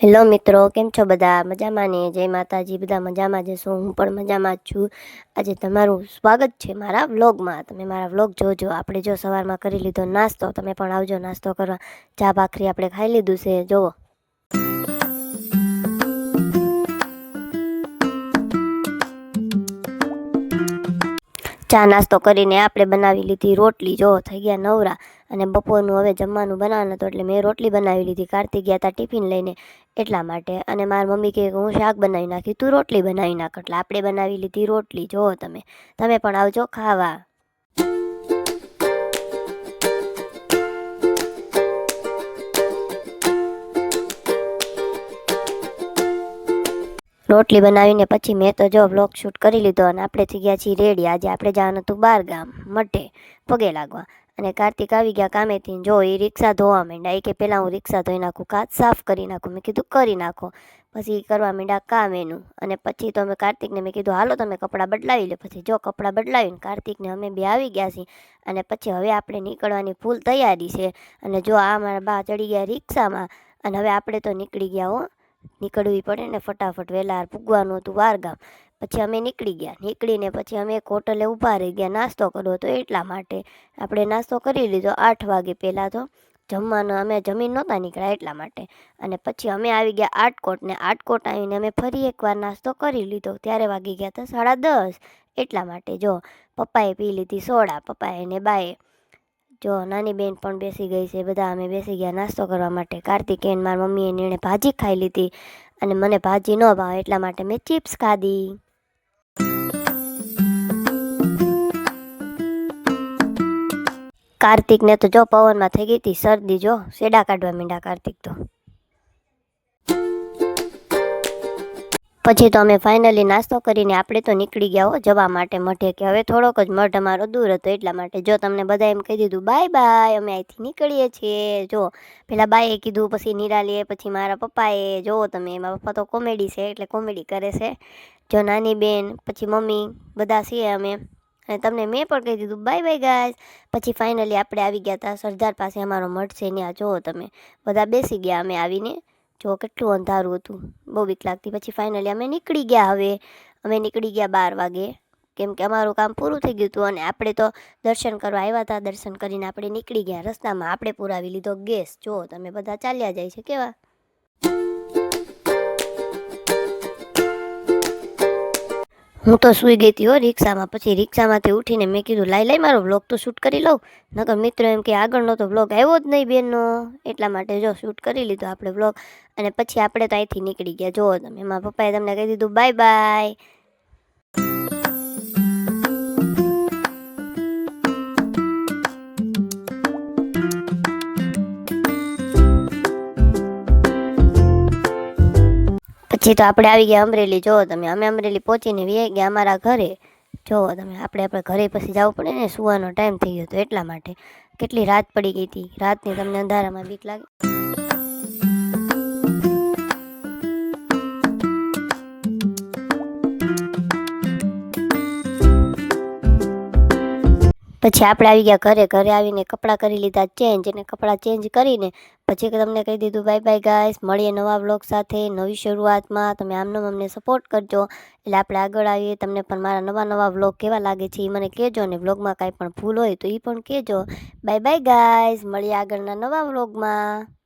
Hello મિત્રો, કેમ છો બધા? મજામાં ને? જય માતાજી. બધા મજામાં જ હશો, હું પણ મજામાં જ છું. આજે તમારું સ્વાગત છે મારા વ્લોગમાં. તમે મારા વ્લોગ જોજો. આપણે જો સવારમાં કરી લીધો નાસ્તો, તમે પણ આવજો નાસ્તો કરવા. ચા ભાખરી આપણે ખાઈ લીધું છે. જુઓ, ચા નાસ્તો કરીને આપણે બનાવી લીધી રોટલી. જો થઈ ગયા નવરા, અને બપોરનું હવે જમવાનું બનાવવાનું હતું એટલે મેં રોટલી બનાવી લીધી. કાર્તિક ગયા હતા ટિફિન લઈને એટલા માટે, અને મારી મમ્મી કહે કે હું શાક બનાવી નાખી, તું રોટલી બનાવી નાખ. એટલે આપણે બનાવી લીધી રોટલી. જુઓ તમે પણ આવજો ખાવા. રોટલી બનાવીને પછી મેં તો જો વ્લોગ શૂટ કરી લીધો, અને આપણે થઈ ગયા છીએ રેડી. આજે આપણે જવાનું હતું બહાર ગામ મટે પગે લાગવા, અને કાર્તિક આવી ગયા કામેથી. જો એ રિક્ષા ધોવા માંડ્યા. એ કે પહેલાં હું રિક્ષા ધોઈ નાખું, કાચ સાફ કરી નાખું. મેં કીધું કરી નાખો. પછી કરવા માંડ્યા કામ એનું. અને પછી તો અમે કાર્તિકને મેં કીધું હાલો તમે કપડાં બદલાવી લો. પછી જો કપડાં બદલાવીને કાર્તિકને અમે બે આવી ગયા છીએ, અને પછી હવે આપણે નીકળવાની ફૂલ તૈયારી છે. અને જો આ મારા બા ચડી ગયા રિક્ષામાં, અને હવે આપણે તો નીકળી ગયા હો. નીકળવી પડે ને ફટાફટ, વહેલા પૂગવાનું હતું બહાર ગામ. પછી અમે નીકળી ગયા. નીકળીને પછી અમે એક હોટલે ઊભા રહી ગયા નાસ્તો કરવો હતો, એટલા માટે આપણે નાસ્તો કરી લીધો 8 વાગે. પહેલાં તો જમવાનું અમે જમીન નહોતા નીકળ્યા એટલા માટે. અને પછી અમે આવી ગયા આટકોટ, ને આટકોટ આવીને અમે ફરી એકવાર નાસ્તો કરી લીધો. ત્યારે વાગી ગયા હતા 10:30 એટલા માટે. જો પપ્પાએ પી લીધી સોડા, પપ્પાએ ને બાએ. જો નાની બેન પણ બેસી ગઈ છે. બધા અમે બેસી ગયા નાસ્તો કરવા માટે. કાર્તિકેયન મારી મમ્મીએ એણે ભાજી ખાઈ લીધી, અને મને ભાજી ન ભાવે એટલા માટે મેં ચિપ્સ ખાધી. કાર્તિકને તો જો પવનમાં થઈ ગઈ હતી શરદી. જો શેડા કાઢવા માંડ્યા કાર્તિક તો. પછી તો અમે ફાઇનલી નાસ્તો કરીને આપણે તો નીકળી ગયા હો જવા માટે મઠે. કે હવે થોડોક જ મઠ અમારો દૂર હતો એટલા માટે. જો તમને બધા એમ કહી દીધું બાય બાય, અમે અહીંથી નીકળીએ છીએ. જો પહેલાં બાએ કીધું, પછી નિરાલીએ, પછી મારા પપ્પાએ. જુઓ તમે, મારા પપ્પા તો કોમેડી છે એટલે કોમેડી કરે છે. જો નાની બેન, પછી મમ્મી, બધા છીએ અમે. અને તમને મેં પણ કહી દીધું બાય બાય ગાઈસ. પછી ફાઇનલી આપણે આવી ગયા હતા સરદાર પાસે. અમારો મઠ છે ત્યાં. જુઓ તમે, બધા બેસી ગયા અમે આવીને. જો કેટલું અંધારું હતું, બહુ બીક લાગતી. પછી ફાઇનલી અમે નીકળી ગયા. હવે અમે નીકળી ગયા 12 વાગે, કેમ કે અમારું કામ પૂરું થઈ ગયું હતું. અને આપણે તો દર્શન કરવા આવ્યા હતા. દર્શન કરીને આપણે નીકળી ગયા. રસ્તામાં આપણે પુરાવી લીધો ગેસ. જુઓ તમે, બધા ચાલ્યા જાય છે કેવા. હું તો સૂઈ ગઈ હતી હો રિક્ષામાં. પછી રિક્ષામાંથી ઉઠીને મેં કીધું લાઈ મારો વ્લોગ તો શૂટ કરી લઉં. નકર મિત્રો એમ કે આગળનો તો વ્લોગ આવ્યો જ નહીં બેનનો. એટલા માટે જો શૂટ કરી લીધો આપણે વ્લોગ. અને પછી આપણે તો અહીંથી નીકળી ગયા. જુઓ તમે, મારા પપ્પાએ તમને કહી દીધું બાય બાય. પછી તો આપણે આવી ગયા અમરેલી. જુઓ તમે, અમે અમરેલી પહોંચીને વી ગયા અમારા ઘરે. જુઓ તમે, આપણે ઘરે પછી જવું પડે ને, સુવાનો ટાઈમ થઈ ગયો હતો એટલા માટે. કેટલી રાત પડી ગઈ હતી. રાતની તમને અંધારામાં બીક લાગે. પછી આપણે આવી ગયા ઘરે. ઘરે આવીને કપડાં કરી લીધા ચેન્જ, અને કપડાં ચેન્જ કરીને પછી તમને કહી દીધું બાય બાય ગાઈસ. મળીએ નવા વ્લોગ સાથે, નવી શરૂઆતમાં. તમે આમનો અમને સપોર્ટ કરજો એટલે આપણે આગળ આવીએ. તમને પણ મારા નવા વ્લોગ કેવા લાગે છે એ મને કહેજો, અને વ્લોગમાં કાંઈ પણ ભૂલ હોય તો એ પણ કહેજો. બાય બાય ગાઈસ, મળીએ આગળના નવા વ્લોગમાં.